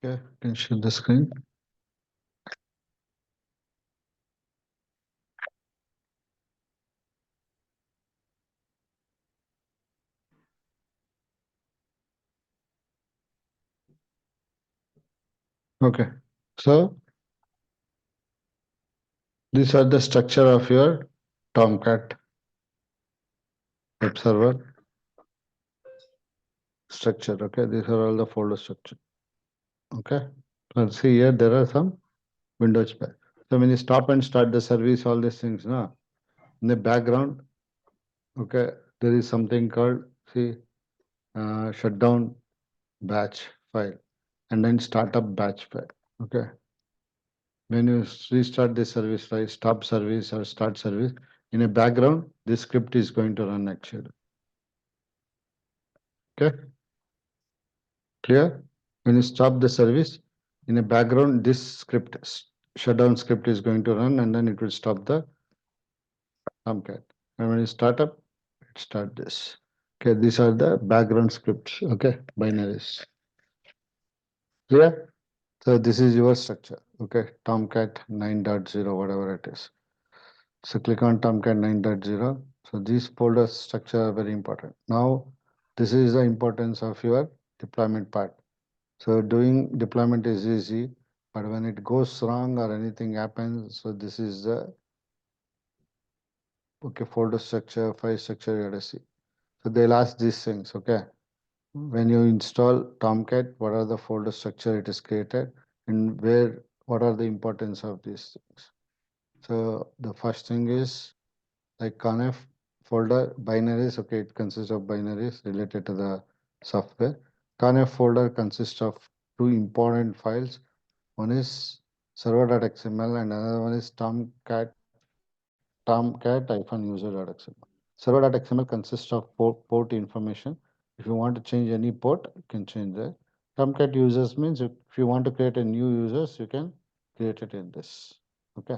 Okay, can share the screen. Okay, so these are the structure of your Tomcat web server structure. Okay, these are all the folder structure. Okay, let's see here. There are some Windows pack. So when you stop and start the service, all these things, now in the background, okay, there is something called see shutdown batch file and then startup batch file. Okay, when you restart the service, right, stop service or start service, in a background, this script is going to run actually. Okay, clear? When you stop the service, in a background, this script, shutdown script is going to run and then it will stop the Tomcat. And when you start up, it start this. Okay, these are the background scripts, okay, binaries. Clear? So this is your structure, okay, Tomcat 9.0, whatever it is. So click on Tomcat 9.0. So these folder structure are very important. Now, this is the importance of your deployment part. So doing deployment is easy, but when it goes wrong or anything happens, so this is the okay folder structure, file structure you have to see. So they'll ask these things, okay. When you install Tomcat, what are the folder structure it is created and where what are the importance of these things? So the first thing is like conf folder binaries, okay, it consists of binaries related to the software. Conf folder consists of two important files. One is server.xml and another one is tomcat-user.xml. Server.xml consists of port information. If you want to change any port, you can change that. Tomcat users means if you want to create a new users, you can create it in this. Okay.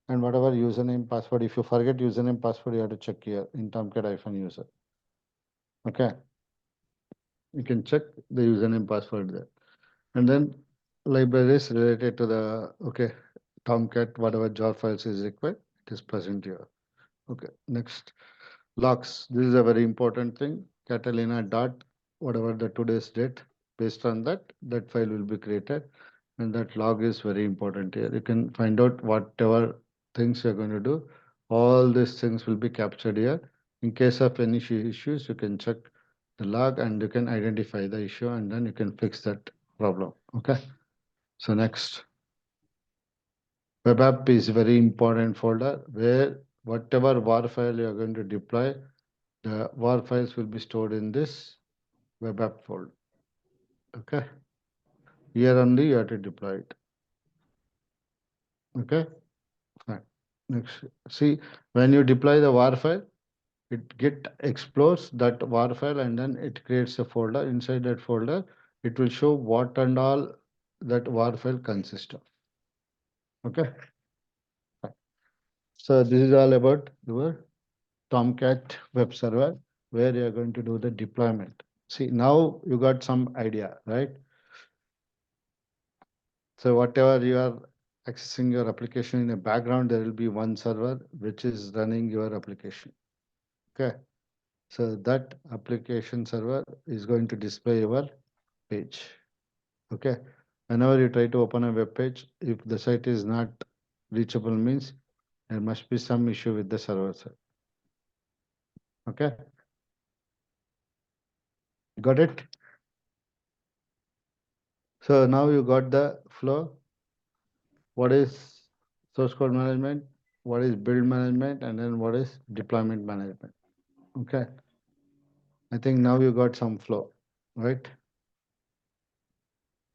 And whatever username, password, if you forget username, password, you have to check here in Tomcat-user. Okay. You can check the username, password there. And then libraries related to the, okay, Tomcat, whatever jar files is required, it is present here. Okay, next. Logs. This is a very important thing. Catalina dot, whatever the today's date, based on that, that file will be created. And that log is very important here. You can find out whatever things you're going to do. All these things will be captured here. In case of any issues, you can check the log and you can identify the issue and then you can fix that problem. Okay. So next. Web app is very important folder where whatever WAR file you are going to deploy, the WAR files will be stored in this web app folder. Okay. Here only you have to deploy it. Okay. Fine. Next. See, when you deploy the WAR file, it explores that WAR file and then it creates a folder. Inside that folder, it will show what and all that WAR file consists of. Okay. Fine. So this is all about your Tomcat web server where you are going to do the deployment. See, now you got some idea, right? So whatever you are accessing your application in the background, there will be one server which is running your application. Okay. So that application server is going to display your page. Okay. Whenever you try to open a web page, if the site is not reachable means there must be some issue with the server side. Okay. Got it? So now you got the flow. What is source code management? What is build management? And then what is deployment management? Okay. I think now you got some flow, right?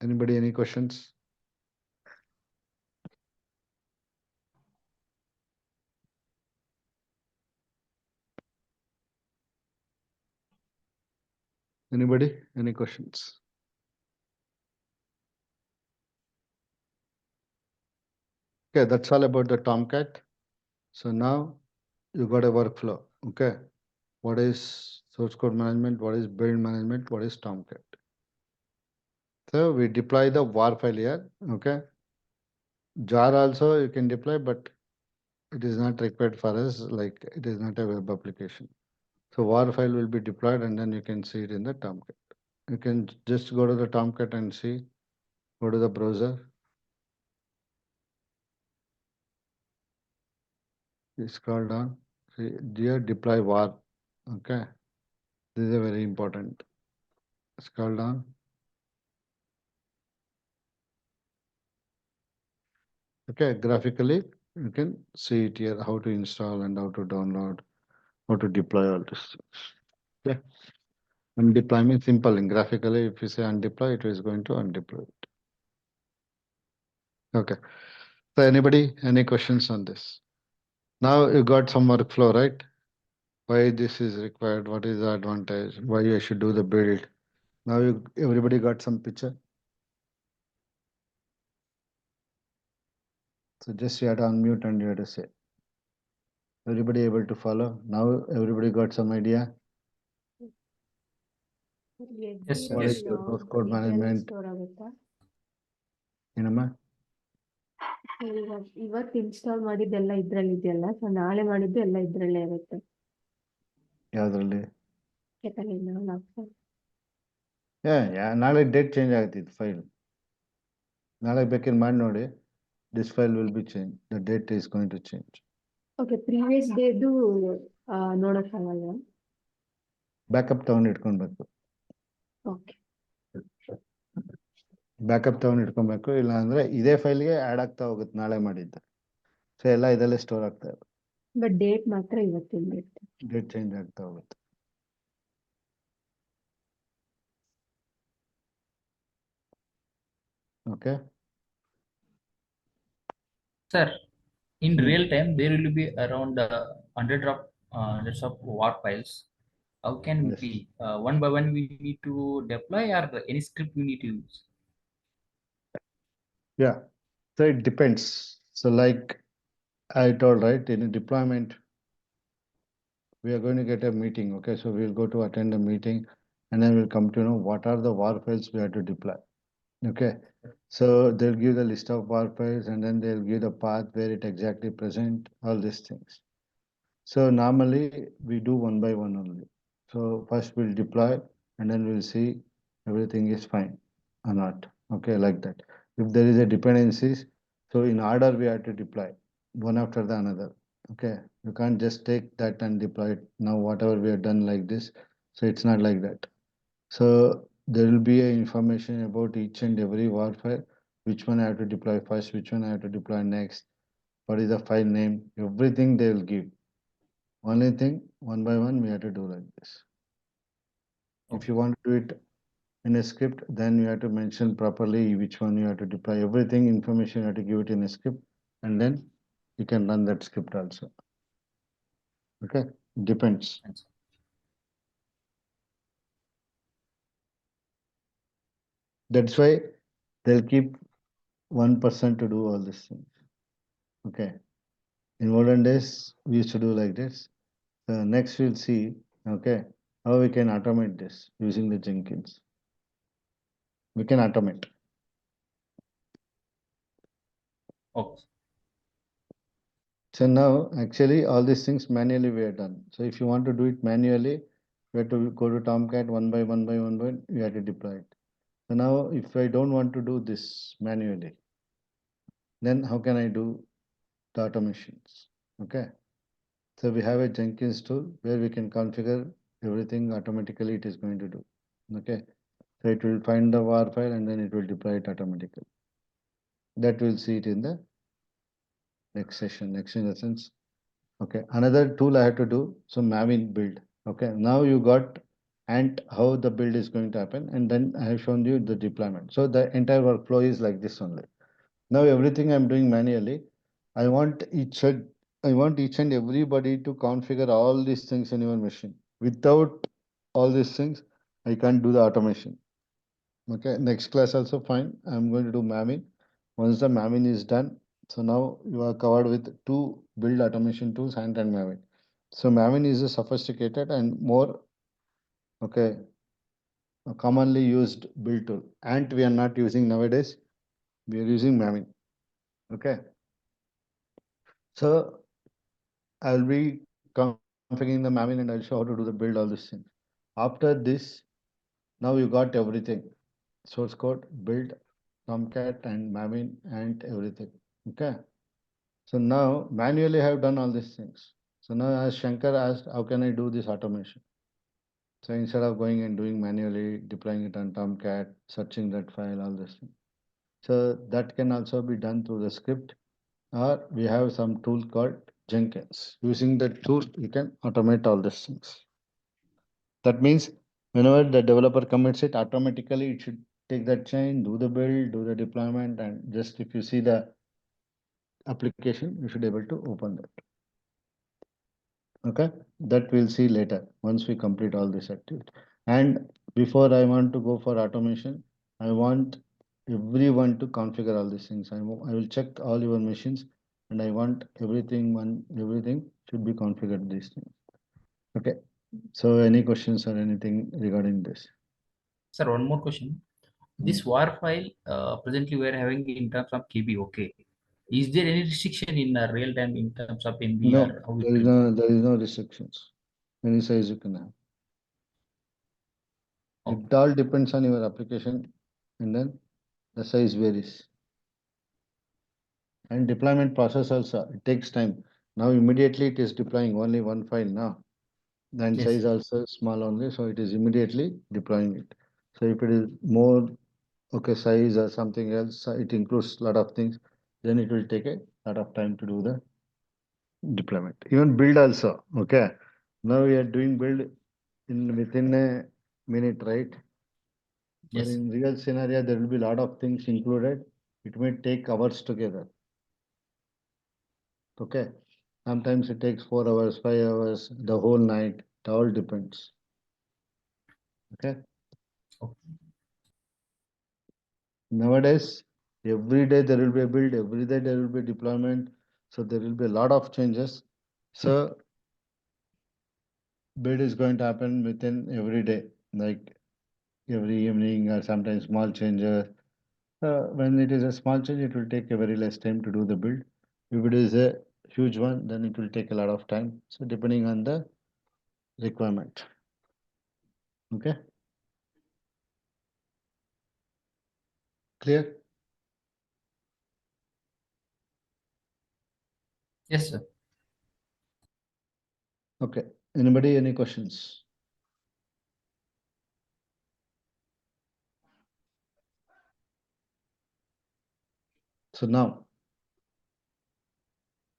Anybody, any questions? Anybody, any questions? Okay, that's all about the Tomcat. So now you got a workflow. Okay. What is source code management? What is build management? What is Tomcat? So we deploy the var file here. Okay. Jar also you can deploy, but it is not required for us, like it is not a web application. So var file will be deployed and then you can see it in the Tomcat. You can just go to the Tomcat and see, go to the browser. You scroll down, see here deploy var. Okay. This is a very important. Scroll down. Okay, graphically you can see it here, how to install and how to download, how to deploy all this. Yeah. And deployment simple and graphically, if you say undeploy, it is going to undeploy it. Okay. So anybody, any questions on this? Now you got some workflow, right? Why this is required? What is the advantage? Why you should do the build? Now you everybody got some picture. So just you have to unmute and you have to say. Everybody able to follow? Now everybody got some idea? Yes, What yes. is your source code management? ಏನಮ್ಮ? ಇವತ್ತು install ಮಾಡಿದ್ದೆಲ್ಲ ಇದ್ರಲ್ಲಿ ಇದೆಯಲ್ಲ, so ನಾಳೆ ಮಾಡಿದ್ದು ಎಲ್ಲ ಇದ್ರಲ್ಲೇ ಇರುತ್ತೆ. ಯಾವ್ದ್ರಲ್ಲಿ? ಕೆಟಲಿನ ನಾಳೆ ಡೇಟ್ ಚೇಂಜ್ ಆಗ್ತಿತ್ತು ಫೈಲ್. ನಾಳೆ ಬೇಕಿದ್ರೆ ಮಾಡಿ ನೋಡಿ. This file will be changed. The date is going to change. Okay, previous ಡೇದು ನೋಡಕ್ಕಾಗಲ್ವಾ? ಬ್ಯಾಕಪ್ ತಗೊಂಡು ಇಟ್ಕೊಬೇಕು. ಓಕೆ, ಬ್ಯಾಕಪ್ ತಗೊಂಡು ಇಟ್ಕೊಬೇಕು. ಇಲ್ಲ ಅಂದ್ರೆ ಇದೇ ಫೈಲ್ಗೆ ಆ್ಯಡ್ ಆಗ್ತಾ ಹೋಗುತ್ತೆ ನಾಳೆ ಮಾಡಿದ್ದು. ಸೊ ಎಲ್ಲ ಇದರಲ್ಲೇ ಸ್ಟೋರ್ ಆಗ್ತಾ ಇರುತ್ತೆ. ಬಟ್ ಡೇಟ್ ಮಾತ್ರ ಇವತ್ತಿಂದ ಇರುತ್ತೆ. ಡೇಟ್ ಚೇಂಜ್ ಆಗ್ತಾ ಹೋಗುತ್ತೆ. Okay Sir, in real time, there will be around hundreds of war files. How can Yes. we one by one we need to deploy, or any script we need to use? Yeah. So it depends. So like I told, right, in a deployment, we are going to get a meeting. Okay, so we'll go to attend a meeting and then we'll come to know what are the war files we have to deploy. Okay, so they'll give the list of war files and then they'll give the path where it exactly present, all these things. So normally we do one by one only. So first we'll deploy and then we'll see everything is fine or not. Okay, like that. If there is a dependencies, so in order we have to deploy one after the another. Okay, you can't just take that and deploy it now whatever we have done like this. So it's not like that. So there will be a information about each and every war file, which one I have to deploy first, which one I have to deploy next, what is the file name, everything they will give. Only thing, one by one, we have to do like this. If you want to do it in a script, then you have to mention properly which one you have to deploy. Everything information you have to give it in a script, and then you can run that script also. Okay, depends. Thanks. That's why they'll keep one person to do all these things. Okay. In olden days, we used to do like this. Next we'll see, okay, how we can automate this using the Jenkins. We can automate. Okay. So now actually all these things manually we are done. So if you want to do it manually, we have to go to Tomcat one by one, you have to deploy it. So now if I don't want to do this manually, then how can I do the automations? Okay. So we have a Jenkins tool where we can configure everything automatically it is going to do. Okay. So it will find the war file and then it will deploy it automatically. That we'll see it in the next session, next in the sense. Okay, another tool I have to do, so Maven build. Okay, now you got and how the build is going to happen, and then I have shown you the deployment. So the entire workflow is like this only. Now everything I'm doing manually, I want each and everybody to configure all these things in your machine. Without all these things, I can't do the automation. Okay, next class also fine. I'm going to do Maven. Once the Maven is done, so now you are covered with two build automation tools, Ant and Maven. So Maven is a sophisticated and more, okay, a commonly used build tool. Ant we are not using nowadays. We are using Maven. Okay. So I'll be configuring the Maven and I'll show how to do the build all these things. After this, now you got everything. Source code, build, Tomcat and Maven and everything. Okay. So now manually I have done all these things. So now as Shankar asked, how can I do this automation? So instead of going and doing manually, deploying it on Tomcat, searching that file, all this thing. So that can also be done through the script, or we have some tool called Jenkins. Using that tool, you can automate all these things. That means whenever the developer commits it, automatically it should take that chain, do the build, do the deployment, and just if you see the application, you should be able to open that. Okay, that we'll see later once we complete all this activity. And before I want to go for automation, I want everyone to configure all these things. I will check all your machines and I want everything should be configured these things. Okay, so any questions or anything regarding this? Sir, one more question. This war file presently we are having in terms of KB, okay. Is there any restriction in real time in terms of MB No, or how it will be? there is no restrictions. Any size you can have. Okay. It all depends on your application and then the size varies. And deployment process also, it takes time. Now immediately it is deploying only one file now. And Yes. size also small only, so it is immediately deploying it. So if it is more, okay, size or something else, it includes lot of things, then it will take a lot of time to do the deployment. Even build also, okay. Now we are doing build in within a minute, right? But Yes. in real scenario, there will be a lot of things included. It may take hours together. Okay. Sometimes it takes 4 hours, 5 hours, the whole night. It all depends. Okay. Okay. Nowadays, every day there will be a build, every day there will be deployment. So there will be a lot of changes. So build is going to happen within every day, like every evening or sometimes small changes. When it is a small change, it will take a very less time to do the build. If it is a huge one, then it will take a lot of time. So depending on the requirement. Okay. Clear? Yes, sir. Okay. Anybody, any questions? So now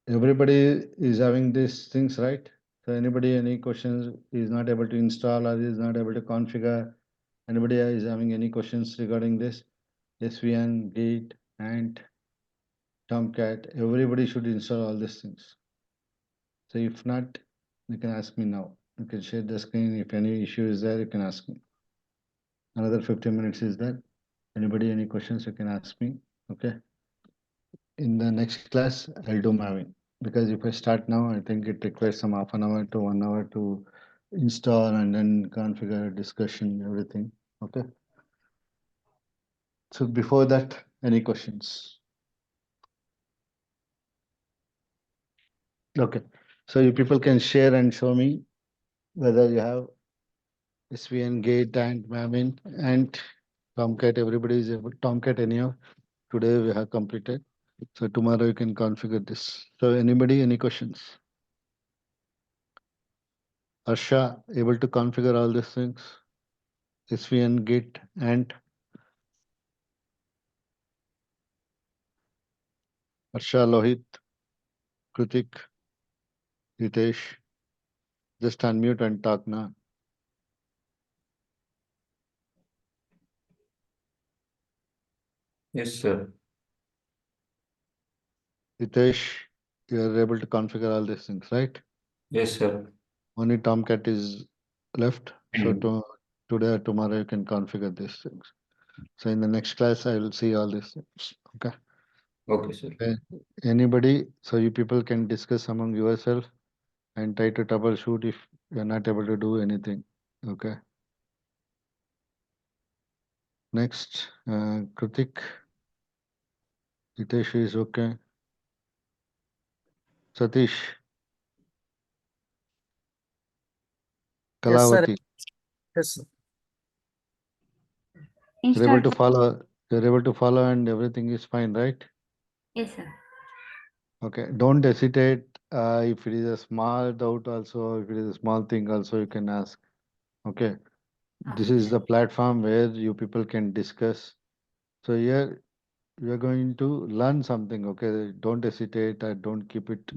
everybody is having these things, right? So anybody, any questions is not able to install or is not able to configure? Anybody is having any questions regarding this? SVN, Git, Ant, Tomcat, everybody should install all these things. So if not, you can ask me now. You can share the screen. If any issue is there, you can ask me. Another 15 minutes is there. Anybody, any questions, you can ask me. Okay. In the next class, I'll do Maven. Because if I start now, I think it requires some half an hour to 1 hour to install and then configure, discussion, everything. Okay. So before that, any questions? Okay. So you people can share and show me whether you have SVN, Gate, and Maven, and Tomcat. Everybody is able. Tomcat anyhow. Today we have completed. So tomorrow you can configure this. So anybody, any questions? Arsha, able to configure all these things? SVN, Git, and Arsha, Lohit, Kritik, Hitesh. Just unmute and talk now. Yes, sir. Hitesh, you are able to configure all these things, right? Yes, sir. Only Tomcat is left. So Mm. today or tomorrow you can configure these things. So in the next class, I will see all these things. Okay. Okay, sir. Anybody, so you people can discuss among yourself and try to troubleshoot if you're not able to do anything. Okay. Next, Kritik. Hitesh is okay. Satish. Yes, sir. Kalavati. Yes, sir. You're able to Instantly. follow. You're able to follow, and everything is fine, right? Yes, sir. Okay. Don't hesitate. If it is a small doubt, also, if it is a small thing, also, you can ask. Okay. This Okay, is sir. the platform where you people can discuss. So here you are going to learn something. Okay. Don't hesitate. Don't keep it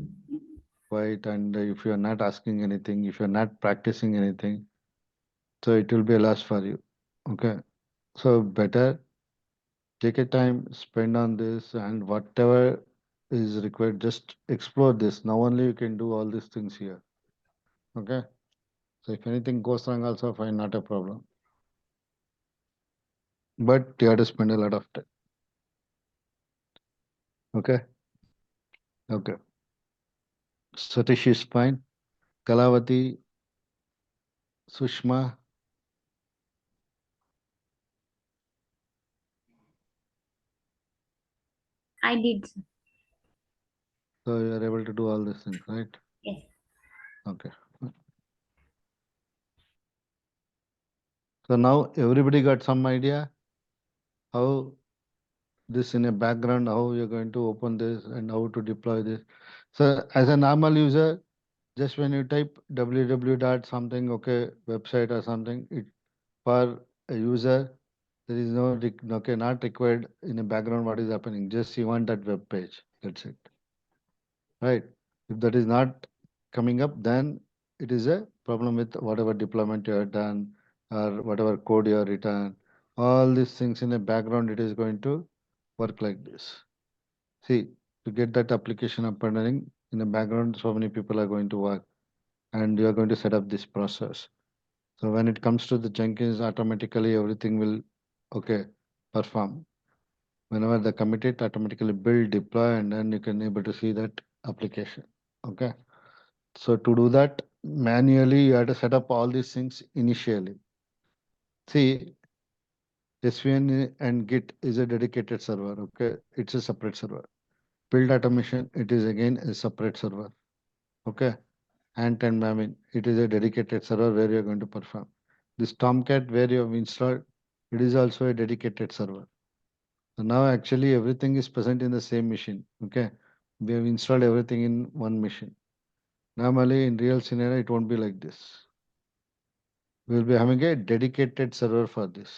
quiet. And if you are not asking anything, if you are not practicing anything, so it will be a loss for you. Okay. So better take a time, spend on this, and whatever is required, just explore this. Now only you can do all these things here. Okay. So if anything goes wrong, also fine, not a problem. But you have to spend a lot of time. Okay. Okay. Satish is fine. Kalavati, Sushma, I did, sir. so you are able to do all these things, right? Yes. Okay. So now everybody got some idea how this in a background, how you're going to open this and how to deploy this. So as a normal user, just when you type www dot something, okay, website or something, it for a user, there is no, okay, not required in a background what is happening. Just you want that web page. That's it. Right. If that is not coming up, then it is a problem with whatever deployment you have done or whatever code you have written. All these things in the background, it is going to work like this. See, to get that application up and running in the background, so many people are going to work and you are going to set up this process. So when it comes to the Jenkins, automatically everything will, okay, perform. Whenever they commit it, automatically build, deploy, and then you can able to see that application. Okay. So to do that manually, you have to set up all these things initially. See, SVN and Git is a dedicated server. Okay, it's a separate server. Build automation, it is again a separate server. Okay, Ant and Maven, it is a dedicated server where you are going to perform. This Tomcat where you have installed, it is also a dedicated server. So now actually everything is present in the same machine. Okay, we have installed everything in one machine. Normally in real scenario, it won't be like this. We'll be having a dedicated server for this.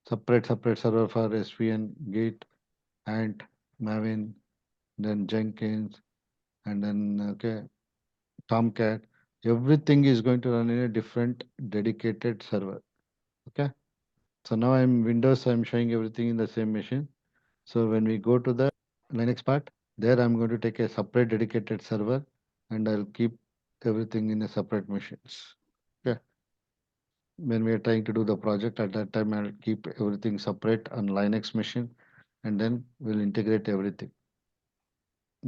Separate server for SVN, Git, Ant, Maven, then Jenkins, and then okay, Tomcat. Everything is going to run in a different dedicated server. Okay. So now I'm Windows, I'm showing everything in the same machine. So when we go to the Linux part, there I'm going to take a separate dedicated server and I'll keep everything in a separate machines. Okay. When we are trying to do the project, at that time I'll keep everything separate on Linux machine and then we'll integrate everything.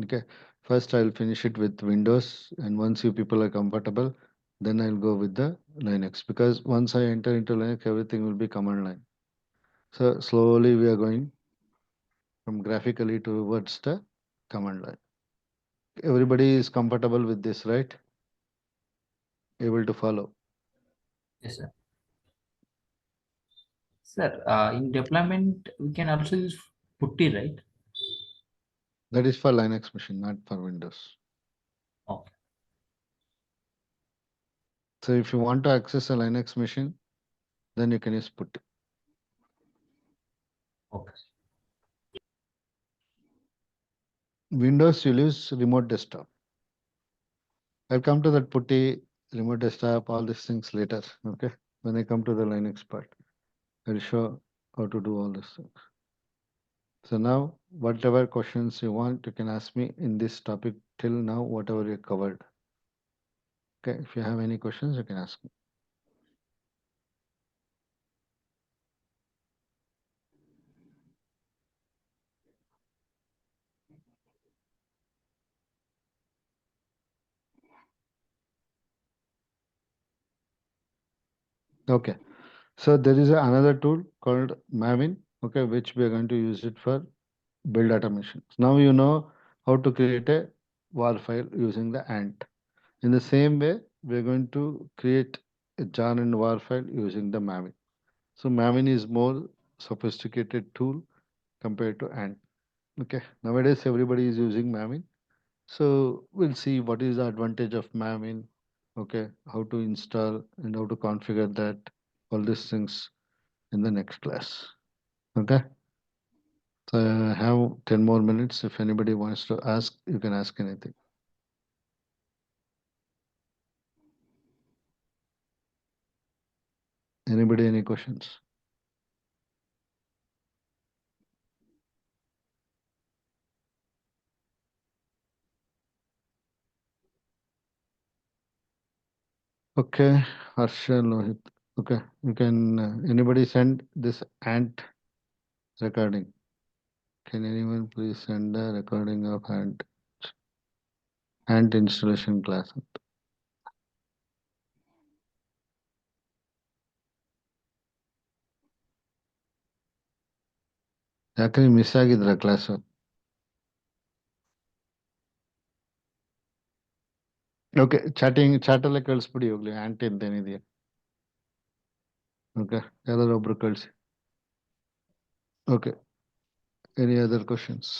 Okay, first I'll finish it with Windows, and once you people are comfortable, then I'll go with the Linux, because once I enter into Linux, everything will be command line. So slowly we are going from graphically towards the command line. Everybody is comfortable with this, right? Able to follow. Yes, sir. Sir, in deployment, we can also use putty, right? That is for Linux machine, not for Windows. Okay. So if you want to access a Linux machine, then you can use putty. Okay. Windows, you'll use remote desktop. I'll come to that putty, remote desktop, all these things later. Okay. When I come to the Linux part, I'll show how to do all these things. So now, whatever questions you want, you can ask me in this topic till now, whatever you covered. Okay. If you have any questions, you can ask me. Okay. So there is another tool called Maven, okay, which we are going to use it for build automation. Now you know how to create a WAR file using the Ant. In the same way, we are going to create a jar and WAR file using the Maven. So Maven is more sophisticated tool compared to Ant. Okay, nowadays everybody is using Maven. So we'll see what is the advantage of Maven, okay, how to install and how to configure that, all these things in the next class. Okay. So I have 10 more minutes. If anybody wants to ask, you can ask anything. Anybody, any questions? Okay, Harsha Lohit. Okay, you can, anybody send this Ant recording? Can anyone please send a recording of Ant installation class? ಯಾಕೆ miss ಆಗಿದ್ರ class? Okay ಚಾಟಲ್ಲೇ ಕಳಿಸ್ಬಿಡಿ ಹೋಗ್ಲಿ aunty ಅಂತ ಏನಿದೆಯಾ. Okay ಯಾರಾದ್ರು ಒಬ್ರು ಕಳಿಸಿ. Okay any other questions?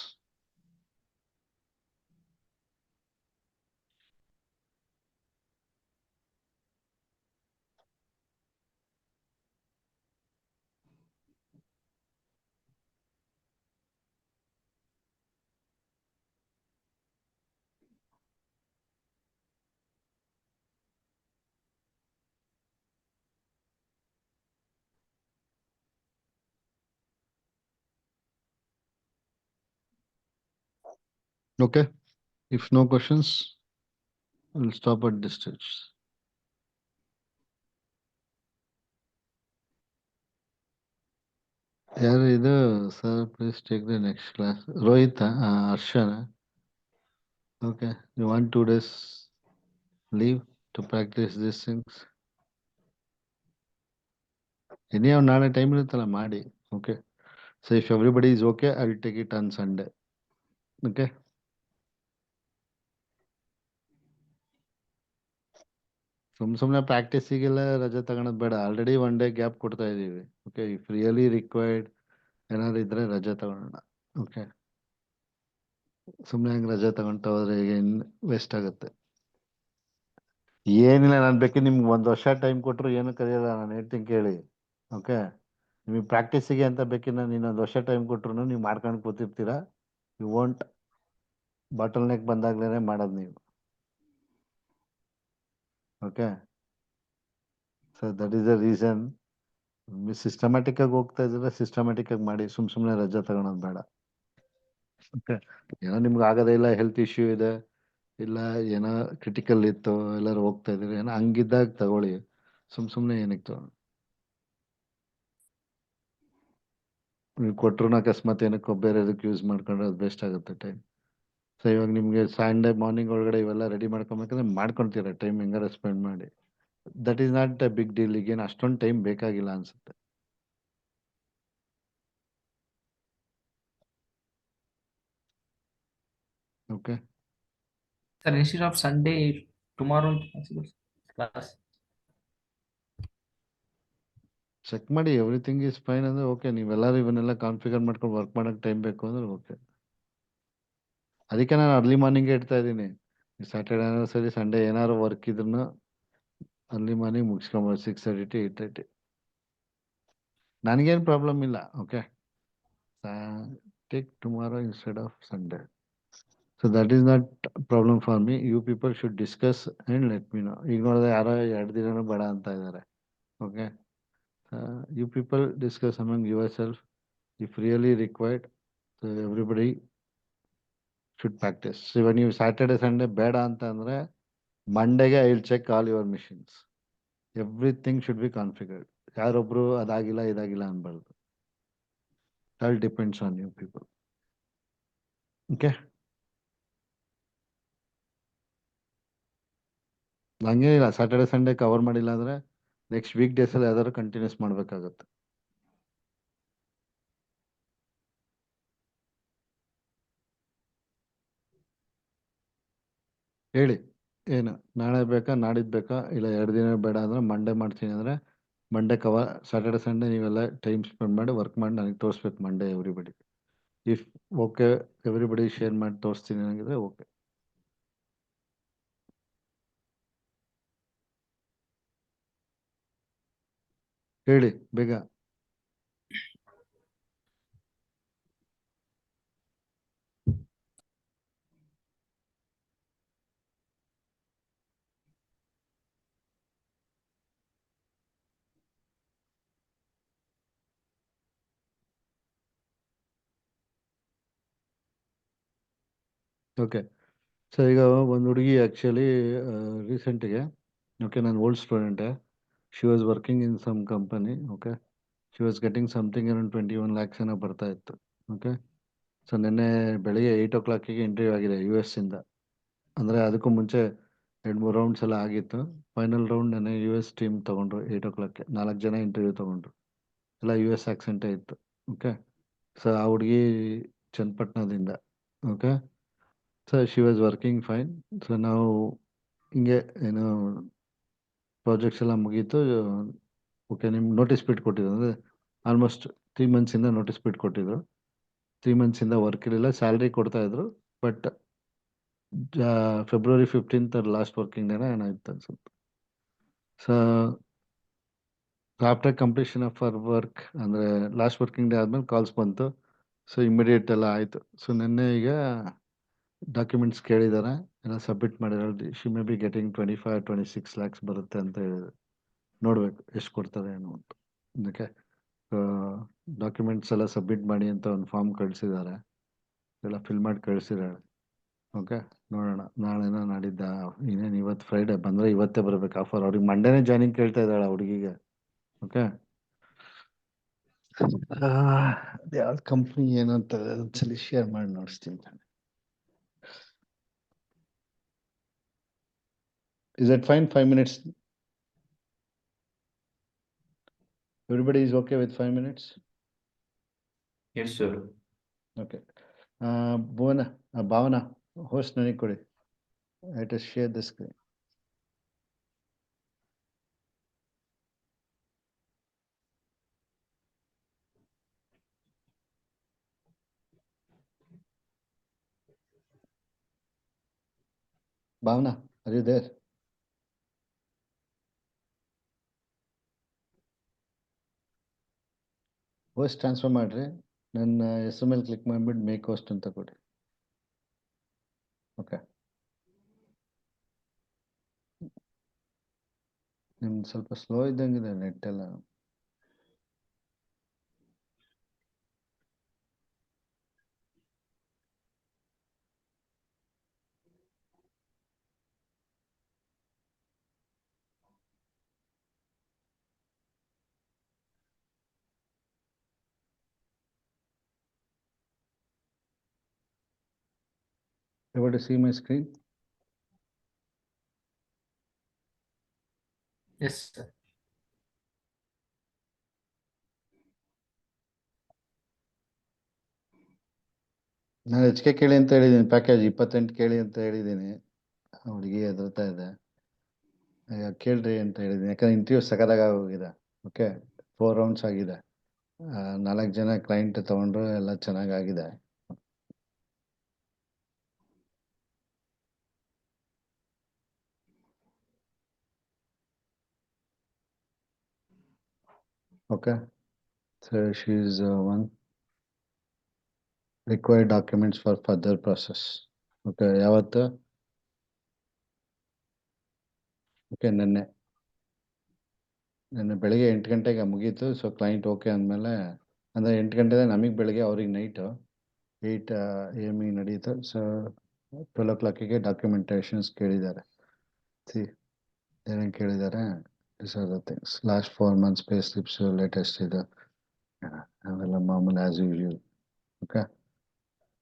Okay, if no questions, we'll stop at this stage. ಯಾರು ಇದು sir please take the next class? Rohit ಹರ್ಷನ? Okay you want 2 days leave to practice these things? Any ನಾಳೆ time ಇರುತ್ತಲ್ಲ ಮಾಡಿ. Okay so if everybody is okay I will take it on Sunday. Okay ಸುಮ್ಮನೆ ಪ್ರಾಕ್ಟೀಸಿಗೆಲ್ಲ ರಜೆ ತಗೊಳೋದು ಬೇಡ. ಆಲ್ರೆಡಿ 1 day ಗ್ಯಾಪ್ ಕೊಡ್ತಾ ಇದೀವಿ. ಓಕೆ ಇಫ್ ರಿಯಲಿ ರಿಕ್ವೈರ್ಡ್ ಏನಾದ್ರು ಇದ್ರೆ ರಜೆ ತಗೊಳ್ಳೋಣ. ಓಕೆ ಸುಮ್ಮನೆ ಹಂಗೆ ರಜೆ ತಗೊಂತ ಹೋದ್ರೆ ಈಗ ವೇಸ್ಟ್ ಆಗುತ್ತೆ. ಏನಿಲ್ಲ, ನಾನು ಬೇಕಿ ನಿಮ್ಗೆ 1 ವರ್ಷ ಟೈಮ್ ಕೊಟ್ಟರು ಏನು ಕರೆಯಲ್ಲ, ನಾನು ಹೇಳ್ತೀನಿ ಕೇಳಿ. ಓಕೆ ನಿಮಗೆ ಪ್ರಾಕ್ಟೀಸಿಗೆ ಅಂತ ಬೇಕಿ ನಾನು ಇನ್ನೊಂದು ವರ್ಷ ಟೈಮ್ ಕೊಟ್ರು ನೀವು ಮಾಡ್ಕೊಂಡು ಕೂತಿರ್ತೀರಾ. ಯು ವೋಂಟ್ ಬಾಟಲ್ ನೆಕ್ ಬಂದಾಗ್ಲೇ ಮಾಡೋದು ನೀವು. Okay so that is the reason. Systematic ಆಗಿ ಹೋಗ್ತಾ ಇದ್ರೆ ಸಿಸ್ಟಮ್ಯಾಟಿಕ್ ಆಗಿ ಮಾಡಿ, ಸುಮ್ಮನೆ ರಜೆ ತಗೊಳೋದು ಬೇಡ. ಓಕೆ ಏನೋ ನಿಮ್ಗೆ ಆಗೋದೇ ಇಲ್ಲ, ಹೆಲ್ತ್ ಇಶ್ಯೂ ಇದೆ, ಇಲ್ಲ ಏನೋ ಕ್ರಿಟಿಕಲ್ ಇತ್ತು, ಎಲ್ಲರೂ ಹೋಗ್ತಾ ಇದ್ದೀರಿ, ಏನೋ ಹಂಗಿದ್ದಾಗ ತಗೊಳ್ಳಿ. ಸುಮ್ಮನೆ ಏನಕ್ಕೆ ತಗೊಳ್ಳಿ. ನೀವು ಕೊಟ್ಟರು ಅಕಸ್ಮಾತ್ ಏನಕ್ಕೋ ಬೇರೆ ಇದಕ್ಕೆ ಯೂಸ್ ಮಾಡ್ಕೊಂಡ್ರೆ ಅದು ವೇಸ್ಟ್ ಆಗುತ್ತೆ ಟೈಮ್. ಸೊ ಇವಾಗ ನಿಮಗೆ ಸಂಡೇ ಮಾರ್ನಿಂಗ್ ಒಳಗಡೆ ಇವೆಲ್ಲ ರೆಡಿ ಮಾಡ್ಕೊಬೇಕಂದ್ರೆ ಮಾಡ್ಕೊತೀರ, ಟೈಮ್ ಹೆಂಗಾರ ಸ್ಪೆಂಡ್ ಮಾಡಿ. That is not a big deal. ಈಗೇನು ಅಷ್ಟೊಂದು ಟೈಮ್ ಬೇಕಾಗಿಲ್ಲ ಅನ್ಸುತ್ತೆ. Okay Sir, instead of Sunday, tomorrow possible class. Check ಮಾಡಿ, ಎವ್ರಿಥಿಂಗ್ ಈಸ್ ಫೈನ್ ಅಂದ್ರೆ ಓಕೆ. ನೀವೆಲ್ಲರೂ ಇವನ್ನೆಲ್ಲ ಕಾನ್ಫಿಗರ್ ಮಾಡ್ಕೊಂಡು ವರ್ಕ್ ಮಾಡೋಕ್ಕೆ ಟೈಮ್ ಬೇಕು ಅಂದ್ರೆ ಓಕೆ. ಅದಕ್ಕೆ ನಾನು ಅರ್ಲಿ ಮಾರ್ನಿಂಗ್ ಇಡ್ತಾ ಇದ್ದೀನಿ. ಸ್ಯಾಟರ್ಡೇ ಏನಾದ್ರು ಸರಿ, ಸಂಡೇ ಏನಾದ್ರು ವರ್ಕ್ ಇದ್ರೂ ಅರ್ಲಿ ಮಾರ್ನಿಂಗ್ ಮುಗಿಸ್ಕೊಂಬೋದು, 6:30 to 8:30. ನನಗೇನು ಪ್ರಾಬ್ಲಮ್ ಇಲ್ಲ. Okay take tomorrow instead of Sunday. So that is not problem for me. You people should discuss and let me know. ಈಗ ನೋಡಿದ್ರೆ ಯಾರೋ 2 ದಿನನೂ ಬೇಡ ಅಂತ ಇದ್ದಾರೆ. Okay you people discuss among yourself if really required. So everybody should practice. ಇವಾಗ ನೀವು Saturday Sunday ಬೇಡ ಅಂತ ಅಂದರೆ ಮಂಡೇಗೆ I will check all your machines. Everything should be configured. ಯಾರೊಬ್ರು ಅದಾಗಿಲ್ಲ ಇದಾಗಿಲ್ಲ ಅನ್ಬಾರ್ದು. All depends on you people. Okay ಹಂಗೇನಿಲ್ಲ, ಸ್ಯಾಟರ್ಡೆ ಸಂಡೇ ಕವರ್ ಮಾಡಿಲ್ಲ ಅಂದರೆ ನೆಕ್ಸ್ಟ್ ವೀಕ್ ಡೇಸಲ್ಲಿ ಯಾವ್ದಾದ್ರು ಕಂಟಿನ್ಯೂಸ್ ಮಾಡಬೇಕಾಗತ್ತೆ. ಹೇಳಿ ಏನು ನಾಳೆ ಬೇಕಾ ನಾಡಿದ್ದು ಬೇಕಾ ಇಲ್ಲ 2 ದಿನ ಬೇಡ ಅಂದರೆ ಮಂಡೇ ಮಾಡ್ತೀನಿ ಅಂದರೆ ಮಂಡೇ ಸ್ಯಾಟರ್ಡೆ ಸಂಡೇ ನೀವೆಲ್ಲ ಟೈಮ್ ಸ್ಪೆಂಡ್ ಮಾಡಿ ವರ್ಕ್ ಮಾಡಿ ನನಗೆ ತೋರಿಸ್ಬೇಕು Monday everybody. If okay everybody share ಮಾಡಿ ತೋರಿಸ್ತೀನಿ ನನಗಿದ್ರೆ ಓಕೆ. ಹೇಳಿ ಬೇಗ. ಓಕೆ, ಸೊ ಈಗ ಒಂದು ಹುಡುಗಿ ಆ್ಯಕ್ಚುಲಿ ರೀಸೆಂಟಿಗೆ, ಓಕೆ, ನಾನು ಓಲ್ಡ್ ಸ್ಟೂಡೆಂಟೇ. She was working in some company. Okay, she was getting something around 21 lakhs ಏನೋ ಬರ್ತಾ ಇತ್ತು. ಓಕೆ, ಸೊ ನಿನ್ನೆ ಬೆಳಿಗ್ಗೆ 8 o'clock ಇಂಟರ್ವ್ಯೂ ಆಗಿದೆ US ಇಂದ. ಅಂದರೆ ಅದಕ್ಕೂ ಮುಂಚೆ 2-3 ರೌಂಡ್ಸ್ ಎಲ್ಲ ಆಗಿತ್ತು. ಫೈನಲ್ ರೌಂಡ್ ನೆನ್ನೆ US ಟೀಮ್ ತೊಗೊಂಡ್ರು 8 o'clock. 4 ಜನ ಇಂಟರ್ವ್ಯೂ ತೊಗೊಂಡ್ರು, ಎಲ್ಲ US ಆಕ್ಸೆಂಟೇ ಇತ್ತು. ಓಕೆ, ಸೊ ಆ ಹುಡುಗಿ ಚನ್ನಪಟ್ಟಣದಿಂದ. Okay, so she was working fine. So ನಾವು ಹಿಂಗೆ ಏನು ಪ್ರಾಜೆಕ್ಟ್ಸ್ ಎಲ್ಲ ಮುಗೀತು. ಓಕೆ, ನಿಮ್ಗೆ ನೋಟಿಸ್ ಪೀರಿಯಡ್ ಕೊಟ್ಟಿದ್ರು, ಅಂದರೆ ಆಲ್ಮೋಸ್ಟ್ 3 months ನೋಟಿಸ್ ಪೀರಿಯಡ್ ಕೊಟ್ಟಿದ್ರು. 3 months ವರ್ಕ್ ಇರಲಿಲ್ಲ, ಸ್ಯಾಲ್ರಿ ಕೊಡ್ತಾಯಿದ್ರು. But February 15th last working ಡೇನ ಏನಾಯ್ತು ಅನ್ಸುತ್ತೆ. So after completion of our work, ಅಂದರೆ ಲಾಸ್ಟ್ ವರ್ಕಿಂಗ್ ಡೇ ಆದಮೇಲೆ ಕಾಲ್ಸ್ ಬಂತು. ಸೊ ಇಮಿಡಿಯೇಟ್ ಎಲ್ಲ ಆಯಿತು. ಸೊ ನಿನ್ನೆ ಈಗ ಡಾಕ್ಯುಮೆಂಟ್ಸ್ ಕೇಳಿದ್ದಾರೆ, ಎಲ್ಲ ಸಬ್ಮಿಟ್ ಮಾಡಿರೋದು. She may be getting 25-26 lakhs ಬರುತ್ತೆ ಅಂತ ಹೇಳಿದ್ರು. ನೋಡಬೇಕು ಎಷ್ಟು ಕೊಡ್ತಾರೆ ಏನು ಅಂತ. ಅದಕ್ಕೆ ಡಾಕ್ಯುಮೆಂಟ್ಸ್ ಎಲ್ಲ ಸಬ್ಮಿಟ್ ಮಾಡಿ ಅಂತ ಒಂದು ಫಾರ್ಮ್ ಕಳಿಸಿದ್ದಾರೆ, ಎಲ್ಲ ಫಿಲ್ ಮಾಡಿ ಕಳಿಸಿದ್ದಾರೆ. ಓಕೆ, ನೋಡೋಣ ನಾಳೆನೋ ನಾಡಿದ್ದ. ಇನ್ನೇನು ಇವತ್ತು ಫ್ರೈಡೇ, ಬಂದರೆ ಇವತ್ತೇ ಬರಬೇಕು ಆಫರ್. ಅವ್ರಿಗೆ ಮಂಡೇನೇ ಜಾಯ್ನಿಂಗ್ ಕೇಳ್ತಾ ಇದ್ದಾಳೆ ಆ ಹುಡುಗಿಗೆ. ಓಕೆ, ಅದು ಯಾವ್ದು ಕಂಪ್ನಿ ಏನು ಅಂತ ಒಂದ್ಸಲಿ ಶೇರ್ ಮಾಡಿ ನೋಡಿಸ್ತೀನಿ. Is that fine? 5 minutes. Everybody is okay with 5 minutes? Yes, sir. Okay. Bhavana, host ನನಗೆ ಕೊಡಿ. Let us share the screen. Bhavana, are you there? Host transfer ಮಾಡಿರಿ. ನನ್ನ ಹೆಸರು ಮೇಲೆ ಕ್ಲಿಕ್ ಮಾಡಿಬಿಟ್ಟು ಮೇಕ್ ಹೋಸ್ಟ್ ಅಂತ ಕೊಡಿ. ಓಕೆ, ನಿಮ್ದು ಸ್ವಲ್ಪ ಸ್ಲೋ ಇದ್ದಂಗಿದೆ ನೆಟ್ ಎಲ್ಲ. Able to see my screen? Yes, sir. ನಾನು ಹೆಚ್ಚಿಗೆ ಕೇಳಿ ಅಂತ ಹೇಳಿದ್ದೀನಿ, ಪ್ಯಾಕೇಜ್ 28 ಕೇಳಿ ಅಂತ ಹೇಳಿದ್ದೀನಿ. ಹುಡುಗಿ ಹೆದರ್ತಾ ಇದೆ. ಕೇಳ್ರಿ ಅಂತ ಹೇಳಿದ್ದೀನಿ, ಯಾಕಂದ್ರೆ ಇಂಟರ್ವ್ಯೂ ಸಕದಾಗ ಹೋಗಿದೆ. ಓಕೆ, 4 rounds ಆಗಿದೆ. 4 ಜನ ಕ್ಲೈಂಟ್ ತೊಗೊಂಡ್ರು, ಎಲ್ಲ ಚೆನ್ನಾಗಾಗಿದೆ. Okay, so she is one required documents for further process. Okay, ಯಾವತ್ತು? ಓಕೆ, ನಿನ್ನೆ ಬೆಳಿಗ್ಗೆ 8 ಗಂಟೆಗೆ ಮುಗೀತು. ಸೊ ಕ್ಲೈಂಟ್ ಓಕೆ ಅಂದಮೇಲೆ, ಅಂದರೆ 8 ಗಂಟೆ ನಮಗೆ ಬೆಳಿಗ್ಗೆ, ಅವ್ರಿಗೆ ನೈಟು 8 AM ನಡೀತು. ಸೊ 12 o'clock ಡಾಕ್ಯುಮೆಂಟೇಷನ್ಸ್ ಕೇಳಿದ್ದಾರೆ. ಏನೇನು ಕೇಳಿದ್ದಾರೆ? This are the things. Last 4 months pay slips, latest ಇದು ಅವೆಲ್ಲ ಮಾಮೂಲಿ as usual. Okay,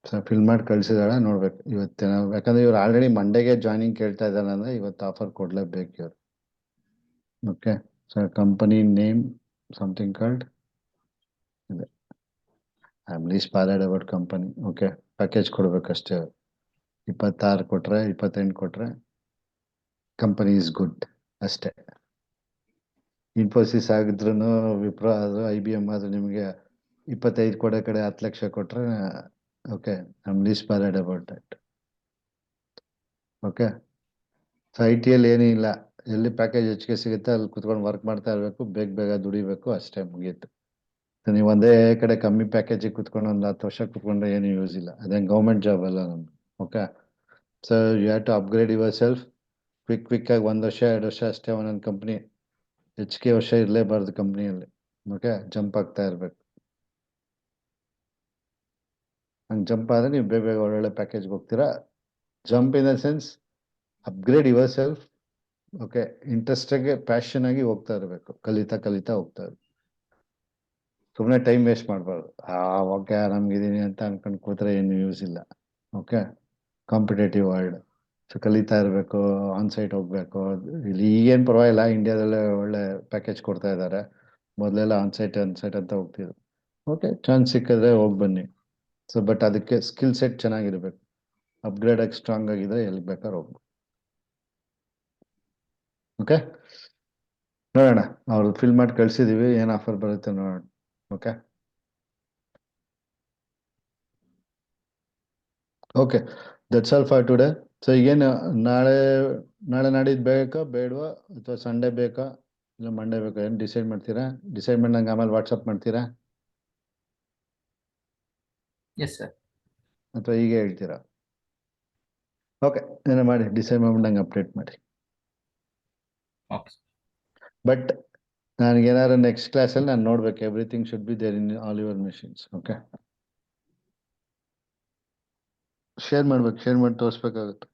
so fill ಮಾಡಿ ಕಳಿಸಿದಾಳೆ, ನೋಡ್ಬೇಕು ಇವತ್ತೇನೋ. ಯಾಕಂದರೆ ಇವ್ರು ಆಲ್ರೆಡಿ ಮಂಡೇಗೆ ಜಾಯ್ನಿಂಗ್ ಕೇಳ್ತಾ ಇದ್ದಾರೆ, ಅಂದರೆ ಇವತ್ತು ಆಫರ್ ಕೊಡಲೇಬೇಕು ಇವರು. Okay, So company name, something called. I'm least bothered about company. Okay, package ಕೊಡ್ಬೇಕಷ್ಟೇ. 26 ಕೊಟ್ರೆ 28 ಕೊಟ್ರೆ ಕಂಪನಿ ಇಸ್ ಗುಡ್ ಅಷ್ಟೇ. ಇನ್ಫೋಸಿಸ್ ಆಗಿದ್ರು ವಿಪ್ರೋ ಆದ್ರೂ IBM ಆದ್ರೂ ನಿಮಗೆ 25 ಕೊಡೋ ಕಡೆ 10 ಲಕ್ಷ ಕೊಟ್ರೆ okay I am least bothered about that. Okay, so IT-ಯಲ್ಲಿ ಏನೂ ಇಲ್ಲ, ಎಲ್ಲಿ ಪ್ಯಾಕೇಜ್ ಹೆಚ್ಚಿಗೆ ಸಿಗುತ್ತೆ ಅಲ್ಲಿ ಕುತ್ಕೊಂಡು ವರ್ಕ್ ಮಾಡ್ತಾ ಇರಬೇಕು, ಬೇಗ ದುಡಿಬೇಕು, ಅಷ್ಟೇ ಮುಗೀತು. ನೀವು ಒಂದೇ ಕಡೆ ಕಮ್ಮಿ ಪ್ಯಾಕೇಜಿಗೆ ಕುತ್ಕೊಂಡು ಒಂದು 10 ವರ್ಷ ಕುತ್ಕೊಂಡ್ರೆ ಏನು ಯೂಸ್ ಇಲ್ಲ. ಅದೇನು ಗೌರ್ಮೆಂಟ್ ಜಾಬ್ ಅಲ್ಲ ನಮ್ದು. Okay, so you have to upgrade yourself ಕ್ವಿಕ್ಕಾಗಿ 1 ವರ್ಷ 2 ವರ್ಷ ಅಷ್ಟೇ ಒಂದೊಂದು ಕಂಪ್ನಿ, ಹೆಚ್ಚಿಗೆ ವರ್ಷ ಇರಲೇಬಾರ್ದು ಕಂಪ್ನಿಯಲ್ಲಿ. ಓಕೆ, ಜಂಪ್ ಆಗ್ತಾ ಇರಬೇಕು. ಹಂಗೆ ಜಂಪ್ ಆದರೆ ನೀವು ಬೇಗ ಒಳ್ಳೊಳ್ಳೆ ಪ್ಯಾಕೇಜ್ಗೆ ಹೋಗ್ತೀರಾ. Jump in the sense upgrade yourself. Okay, ಇಂಟ್ರೆಸ್ಟಾಗಿ ಪ್ಯಾಷನ್ ಆಗಿ ಹೋಗ್ತಾ ಇರಬೇಕು, ಕಲಿತಾ ಹೋಗ್ತಾ ಇರಬೇಕು. ಸುಮ್ಮನೆ ಟೈಮ್ ವೇಸ್ಟ್ ಮಾಡಬಾರ್ದು. ಓಕೆ ನಮ್ಗಿದೀನಿ ಅಂತ ಅನ್ಕೊಂಡು ಕೂತ್ರೆ ಏನು ಯೂಸ್ ಇಲ್ಲ. ಓಕೆ, ಕಾಂಪಿಟೇಟಿವ್ ವರ್ಲ್ಡ್, ಸೊ ಕಲಿತಾ ಇರಬೇಕು, ಆನ್ಸೈಟ್ ಹೋಗಬೇಕು. ಇಲ್ಲಿ ಈಗೇನು ಪರವಾಗಿಲ್ಲ, ಇಂಡಿಯಾದಲ್ಲೇ ಒಳ್ಳೆ ಪ್ಯಾಕೇಜ್ ಕೊಡ್ತಾ ಇದ್ದಾರೆ. ಮೊದಲೆಲ್ಲ ಆನ್ಸೈಟ್ ಅಂತ ಹೋಗ್ತಿದ್ರು. ಓಕೆ, ಚಾನ್ಸ್ ಸಿಕ್ಕಿದ್ರೆ ಹೋಗಿ ಬನ್ನಿ. ಸೊ ಬಟ್ ಅದಕ್ಕೆ ಸ್ಕಿಲ್ ಸೆಟ್ ಚೆನ್ನಾಗಿರ್ಬೇಕು. ಅಪ್ಗ್ರೇಡ್ ಆಗಿ ಸ್ಟ್ರಾಂಗ್ ಆಗಿದ್ರೆ ಎಲ್ಲಿ ಬೇಕಾದ್ರೆ ಹೋಗ್ಬೋದು. ಓಕೆ, ನೋಡೋಣ, ಅವ್ರು ಫಿಲ್ ಮಾಡಿ ಕಳ್ಸಿದೀವಿ, ಏನು ಆಫರ್ ಬರುತ್ತೆ ನೋಡೋಣ. Okay okay, that's all for today. So ಈಗೇನು ನಾಳೆ ನಾಡಿದ್ದು ಬೇಕಾ ಬೇಡವಾ, ಅಥವಾ ಸಂಡೇ ಬೇಕಾ ಇಲ್ಲ ಮಂಡೇ ಬೇಕಾ, ಏನು ಡಿಸೈಡ್ ಮಾಡ್ತೀರಾ? ಡಿಸೈಡ್ ಮಾಡಿ ನಂಗೆ ಆಮೇಲೆ ವಾಟ್ಸಪ್ ಮಾಡ್ತೀರಾ ಎಸ್ ಸರ್. ಅಥವಾ ಈಗ ಹೇಳ್ತೀರಾ? ಓಕೆ, ಏನೋ ಮಾಡಿ ಡಿಸೈಡ್ ಮಾಡ್ಬಿಟ್ಟು ನಂಗೆ ಅಪ್ಡೇಟ್ ಮಾಡಿ. ಓಕೆ. ಬಟ್ ನನಗೇನಾದ್ರು ನೆಕ್ಸ್ಟ್ ಕ್ಲಾಸಲ್ಲಿ ನಾನು ನೋಡ್ಬೇಕು, everything should be there in all your machines. Okay, share ಮಾಡಿ ತೋರಿಸ್ಬೇಕಾಗುತ್ತೆ.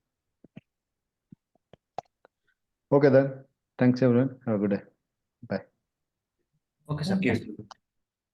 Okay then, thanks everyone, have a good day, bye. Okay sir. Thank you.